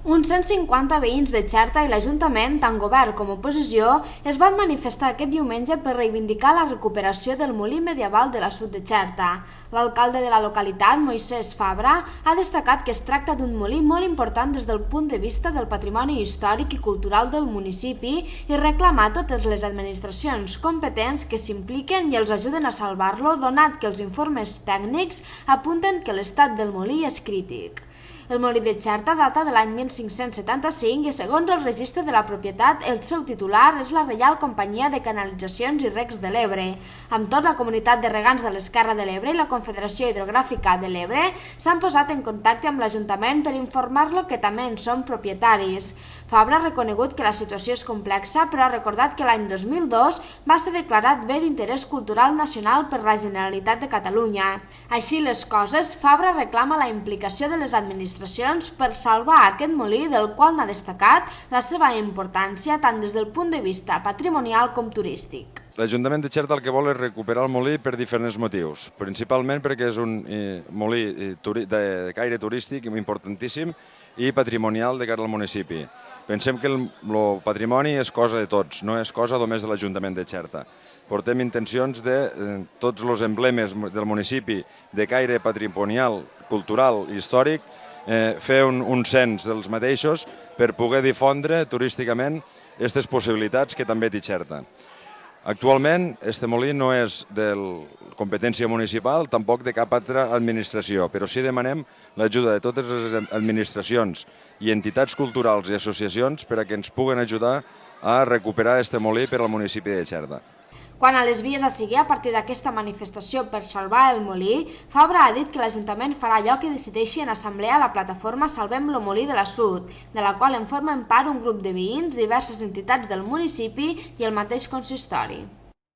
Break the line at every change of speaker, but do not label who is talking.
Uns 150 veïns de Xerta i l'Ajuntament, tant govern com oposició, es van manifestar aquest diumenge per reivindicar la recuperació del molí medieval de la Sud de Xerta. L'alcalde de la localitat, Moisès Fabra, ha destacat que es tracta d'un molí molt important des del punt de vista del patrimoni històric i cultural del municipi i reclama a totes les administracions competents que s'impliquen i els ajuden a salvar-lo, donat que els informes tècnics apunten que l'estat del molí és crític. El molí de Xerta data de l'any 1575 i, segons el registre de la propietat, el seu titular és la Reial Companyia de Canalitzacions i Recs de l'Ebre. Amb tot, la Comunitat de Regants de l'Esquerra de l'Ebre i la Confederació Hidrogràfica de l'Ebre s'han posat en contacte amb l'Ajuntament per informar-lo que també en són propietaris. Fabra ha reconegut que la situació és complexa, però ha recordat que l'any 2002 va ser declarat bé d'interès cultural nacional per la Generalitat de Catalunya. Així les coses, Fabra reclama la implicació de les administracions per salvar aquest molí, del qual n'ha destacat la seva importància tant des del punt de vista patrimonial com turístic.
L'Ajuntament de Xerta el que vol és recuperar el molí per diferents motius, principalment perquè és un molí de caire turístic importantíssim i patrimonial de cara al municipi. Pensem que el patrimoni és cosa de tots, no és cosa només de l'Ajuntament de Xerta. Portem intencions de tots els emblemes del municipi de caire patrimonial, cultural i històric, fer un cens dels mateixos per poder difondre turísticament aquestes possibilitats que també té Xerta. Actualment, este molí no és de competència municipal, tampoc de cap altra administració, però sí demanem l'ajuda de totes les administracions i entitats culturals i associacions per a que ens puguen ajudar a recuperar este molí per al municipi de Xerta.
Quant a les vies a seguir a partir d'aquesta manifestació per salvar el molí, Fabra ha dit que l'Ajuntament farà allò que decideixi en assemblea la plataforma Salvem lo Molí de la Sud, de la qual en formen part un grup de veïns, diverses entitats del municipi i el mateix consistori.